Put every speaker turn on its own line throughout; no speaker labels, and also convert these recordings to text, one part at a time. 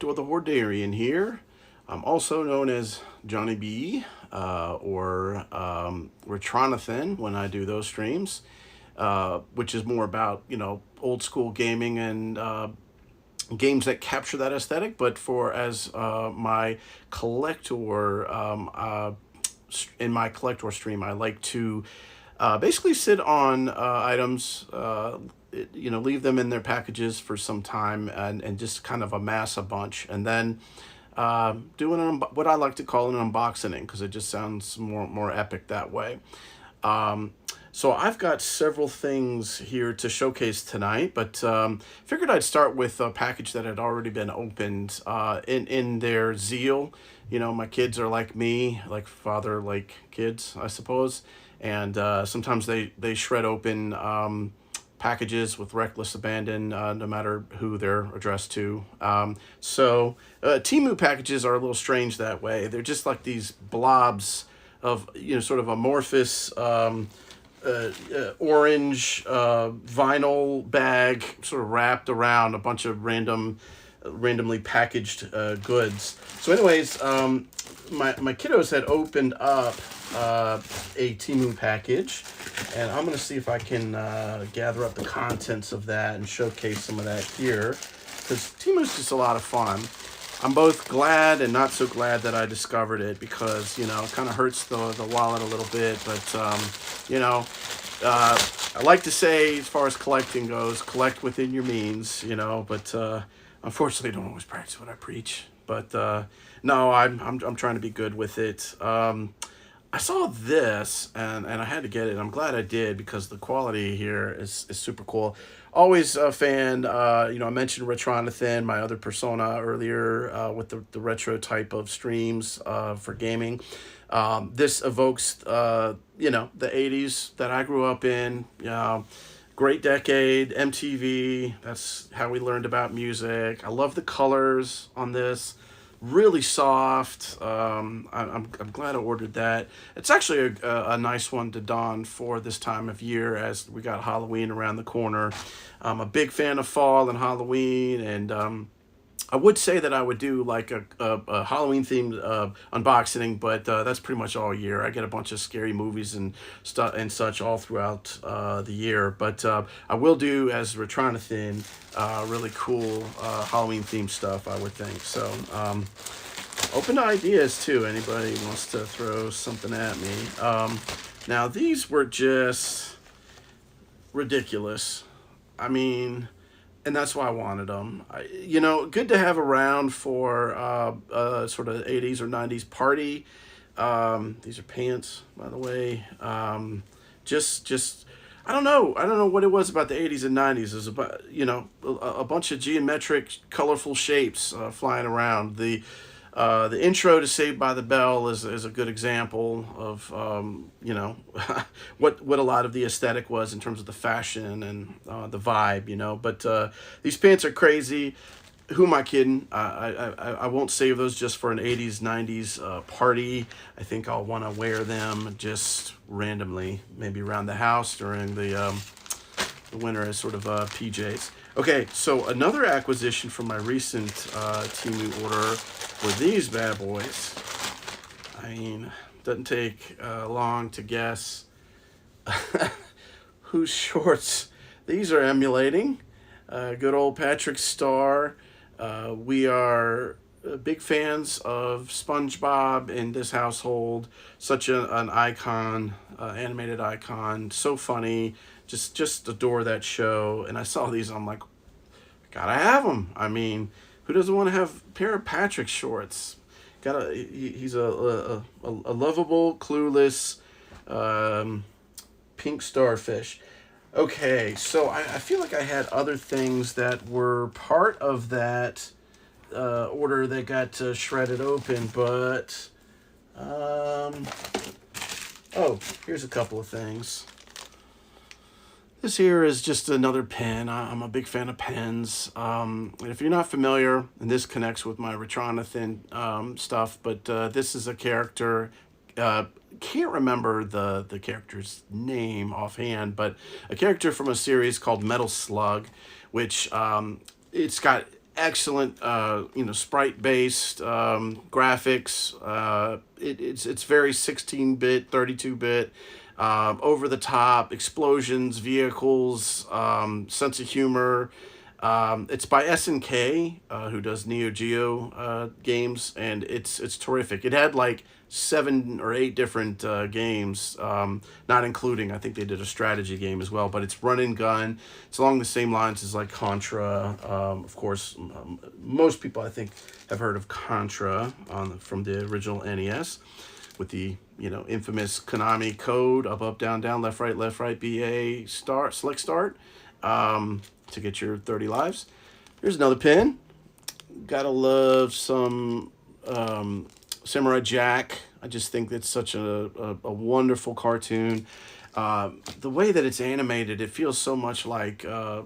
Kollector the Hordarian here. I'm also known as Johnny B or Retronathan when I do those streams, which is more about, old school gaming and games that capture that aesthetic. But for as my collector, in my collector stream, I like to basically sit on items, leave them in their packages for some time and just kind of amass a bunch. And then do what I like to call an unboxing, because it just sounds more epic that way. So I've got several things here to showcase tonight, but figured I'd start with a package that had already been opened in their zeal. My kids are like me, like father, like kids, I suppose. And sometimes they shred open packages with reckless abandon, no matter who they're addressed to. So Temu packages are a little strange that way. They're just like these blobs of, sort of amorphous orange vinyl bag sort of wrapped around a bunch of randomly packaged goods. So anyways, my kiddos had opened up a Temu package, and I'm going to see if I can gather up the contents of that and showcase some of that here, because Temu's just a lot of fun. I'm both glad and not so glad that I discovered it, because, it kind of hurts the wallet a little bit. But, I like to say, as far as collecting goes, collect within your means, but unfortunately don't always practice what I preach. But no, I'm trying to be good with it. I saw this and I had to get it. I'm glad I did, because the quality here is super cool. Always a fan. I mentioned Retronathan, my other persona earlier, with the retro type of streams for gaming. This evokes, the 80s that I grew up in. Great decade, MTV. That's how we learned about music. I love the colors on this. Really soft. I'm glad I ordered that. It's actually a nice one to don for this time of year, as we got Halloween around the corner. I'm a big fan of fall and Halloween, and I would say that I would do like a Halloween themed unboxing, but that's pretty much all year. I get a bunch of scary movies and stuff and such all throughout the year. But I will do, as Retronathan, really cool Halloween themed stuff, I would think. So open to ideas too. Anybody wants to throw something at me? Now these were just ridiculous. I mean, and that's why I wanted them. Good to have around for sort of 80s or 90s party. These are pants, by the way. Just I don't know what it was about the 80s and 90s. It was about, a bunch of geometric, colorful shapes flying around. The intro to Saved by the Bell is a good example of what a lot of the aesthetic was in terms of the fashion and the vibe. But these pants are crazy. Who am I kidding? I won't save those just for an 80s 90s party. I think I'll want to wear them just randomly, maybe around the house during the winter as sort of PJs. Okay, so another acquisition from my recent Temu order were these bad boys. I mean, doesn't take long to guess whose shorts these are emulating. Good old Patrick Star. We are big fans of SpongeBob in this household. Such an icon, animated icon. So funny. Just adore that show. And I saw these, I'm like, gotta have them. I mean, who doesn't want to have a pair of Patrick shorts? He's a lovable, clueless, pink starfish. Okay, so I feel like I had other things that were part of that order that got shredded open, but here's a couple of things. This here is just another pen. I'm a big fan of pens. And if you're not familiar, and this connects with my Retronathan stuff, but this is a character. Can't remember the character's name offhand, but a character from a series called Metal Slug, which it's got excellent, you know, sprite-based graphics. It's very 16-bit, 32-bit, over the top, explosions, vehicles, sense of humor. It's by SNK, who does Neo Geo games, and it's terrific. It had like 7 or 8 different games, not including, I think they did a strategy game as well. But it's run and gun. It's along the same lines as like Contra. Of course, most people I think have heard of Contra from the original NES, with the, you know, infamous Konami code: up, up, down, down, left, right, BA, start, select, start, to get your 30 lives. Here's another pin. Gotta love some Samurai Jack. I just think that's such a wonderful cartoon. The way that it's animated, it feels so much like a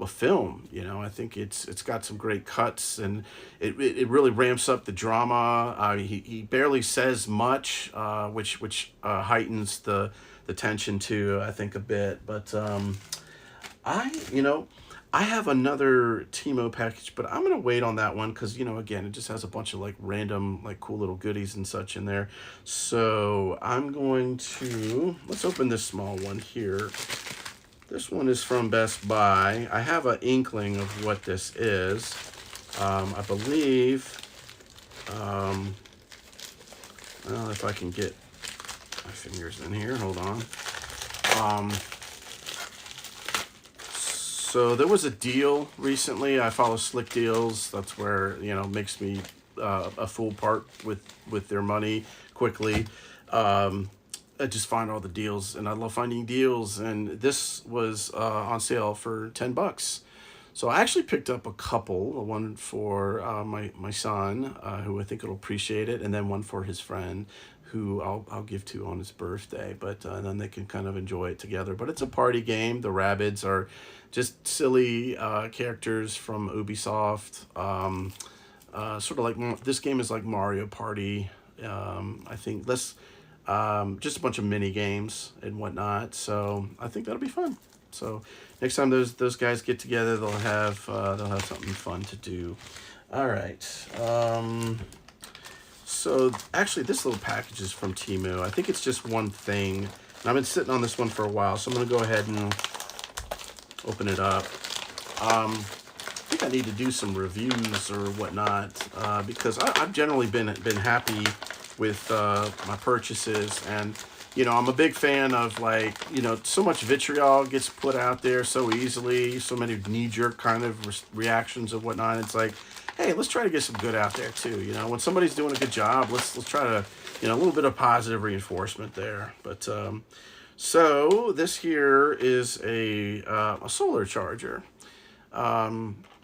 film. You know, I think it's got some great cuts, and it really ramps up the drama. He barely says much, which heightens the tension too, I think, a bit. But you know, I have another Temu package, but I'm gonna wait on that one because, you know, again, it just has a bunch of like random, like cool little goodies and such in there. So I'm going to, let's open this small one here. This one is from Best Buy. I have an inkling of what this is. I believe, well, if I can get my fingers in here, hold on. So there was a deal recently. I follow Slick Deals. That's where, you know, makes me a full part with their money quickly. I just find all the deals, and I love finding deals. And this was on sale for $10. So I actually picked up a couple. One for my son, who I think will appreciate it, and then one for his friend, who I'll give to on his birthday. But then they can kind of enjoy it together. But it's a party game. The Rabbids are just silly characters from Ubisoft. Sort of like, this game is like Mario Party. I think just a bunch of mini games and whatnot. So I think that'll be fun. So next time those guys get together, they'll have something fun to do. All right. So actually, this little package is from Temu. I think it's just one thing. And I've been sitting on this one for a while, so I'm gonna go ahead and open it up. I think I need to do some reviews or whatnot, because I've generally been happy with my purchases. And, you know, I'm a big fan of, like, you know, so much vitriol gets put out there so easily, so many knee-jerk kind of reactions and whatnot. It's like, hey, let's try to get some good out there too. You know, when somebody's doing a good job, let's try to, you know, a little bit of positive reinforcement there. But so this here is a solar charger. I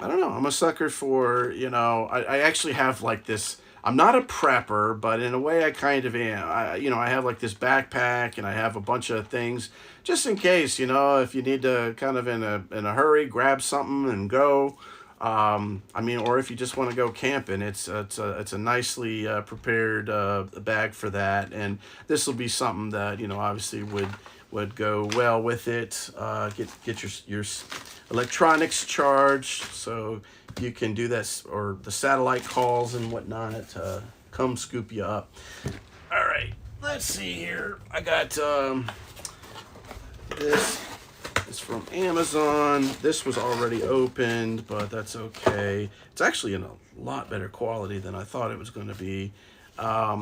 don't know. I'm a sucker for, you know, I actually have like this. I'm not a prepper, but in a way I kind of am. You know, I have like this backpack, and I have a bunch of things just in case, you know, if you need to kind of in a hurry, grab something and go. I mean, or if you just want to go camping, it's a nicely prepared bag for that. And this will be something that, you know, obviously would go well with it. Get your electronics charged, so you can do this, or the satellite calls and whatnot, come scoop you up. All right, let's see here. I got this is from Amazon. This was already opened, but that's okay. It's actually in a lot better quality than I thought it was going to be. I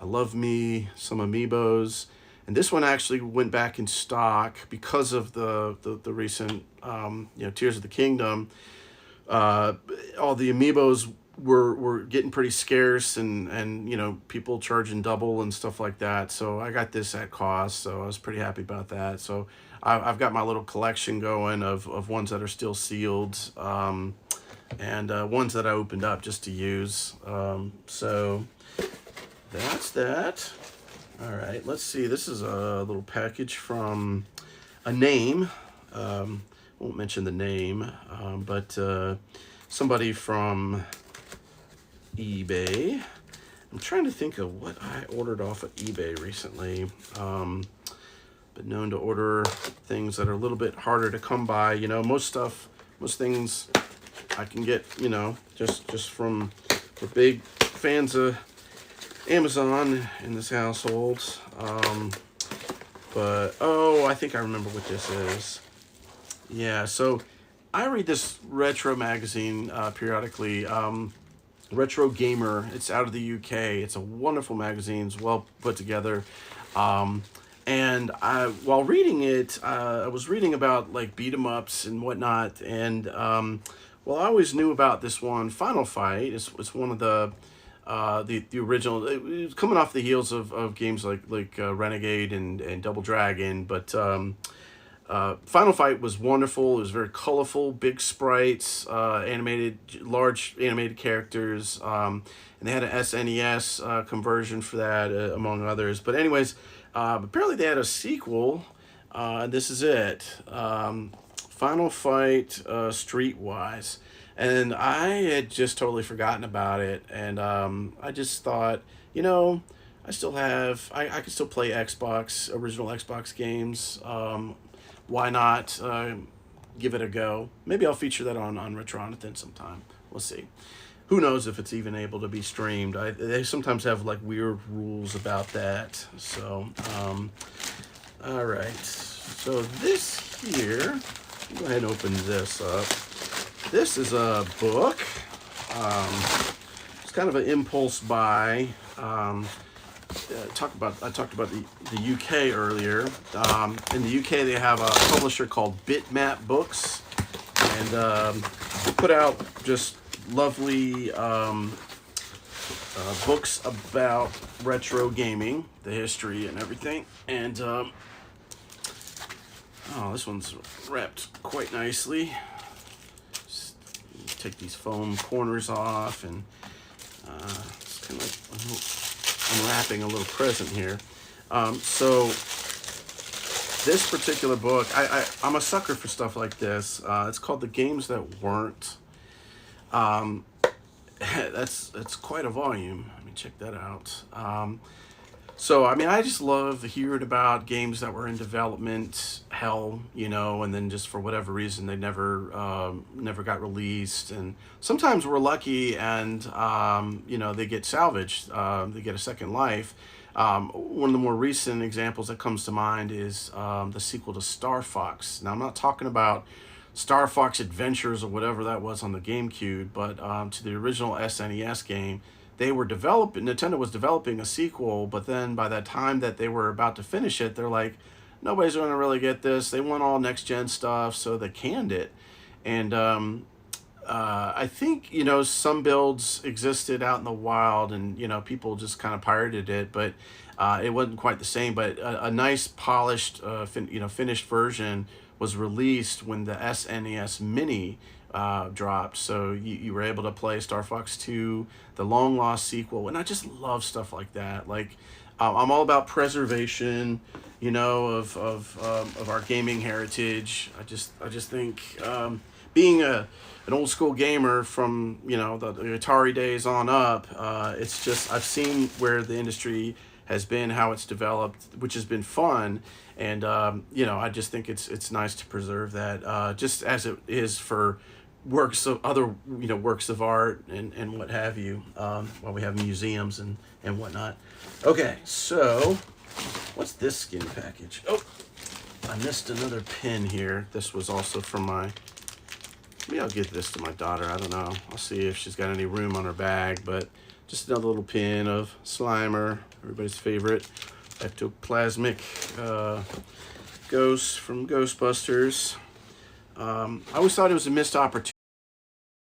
love me some amiibos. And this one actually went back in stock because of the recent, you know, Tears of the Kingdom. All the amiibos were getting pretty scarce, and you know, people charging double and stuff like that. So I got this at cost, so I was pretty happy about that. So I've got my little collection going of ones that are still sealed, and ones that I opened up just to use. So that's that. All right, let's see. This is a little package from a name. Won't mention the name, but somebody from eBay. I'm trying to think of what I ordered off of eBay recently. But known to order things that are a little bit harder to come by. You know, most things I can get, you know, just from, we're big fans of Amazon in this household. But, oh, I think I remember what this is. Yeah, so I read this retro magazine periodically. Retro Gamer. It's out of the UK. It's a wonderful magazine. It's well put together. Um, and while reading it, I was reading about like beat 'em ups and whatnot. And well, I always knew about this one, Final Fight. It's one of the original. It was coming off the heels of games like Renegade and Double Dragon, but Final Fight was wonderful. It was very colorful, big sprites, animated, large animated characters, and they had an SNES conversion for that, among others. But anyways, apparently they had a sequel, and this is it, Final Fight Streetwise, and I had just totally forgotten about it, and I just thought, you know, I could still play original Xbox games. Why not give it a go? Maybe I'll feature that on Retronathan sometime. We'll see. Who knows if it's even able to be streamed? They sometimes have like weird rules about that. So, all right. So this here, go ahead and open this up. This is a book. It's kind of an impulse buy. I talked about the UK earlier. In the UK, they have a publisher called Bitmap Books, and they put out just lovely books about retro gaming, the history and everything. And oh, this one's wrapped quite nicely. Just take these foam corners off, and it's kind of like unwrapping a little present here. So this particular book, I'm a sucker for stuff like this. It's called The Games That Weren't. That's quite a volume. I mean, check that out. So, I mean, I just love hearing about games that were in development hell, you know, and then just for whatever reason they never got released. And sometimes we're lucky and, you know, they get salvaged, they get a second life. One of the more recent examples that comes to mind is the sequel to Star Fox. Now, I'm not talking about Star Fox Adventures or whatever that was on the GameCube, but to the original SNES game. Nintendo was developing a sequel, but then by that time that they were about to finish it, they're like, nobody's going to really get this. They want all next-gen stuff, so they canned it. And I think, you know, some builds existed out in the wild, and, you know, people just kind of pirated it, but it wasn't quite the same. But a nice, polished, finished version was released when the SNES Mini dropped, so you were able to play Star Fox 2, the long lost sequel, and I just love stuff like that. Like, I'm all about preservation, you know, of our gaming heritage. I just think being an old school gamer from, you know, the Atari days on up, it's just, I've seen where the industry has been, how it's developed, which has been fun. And you know, I just think it's nice to preserve that, just as it is for works of art and what have you, while we have museums and whatnot. Okay, so what's this skin package? Oh, I missed another pin here. This was also from maybe I'll give this to my daughter. I don't know. I'll see if she's got any room on her bag, but just another little pin of Slimer, everybody's favorite ectoplasmic ghost from Ghostbusters. I always thought it was a missed opportunity.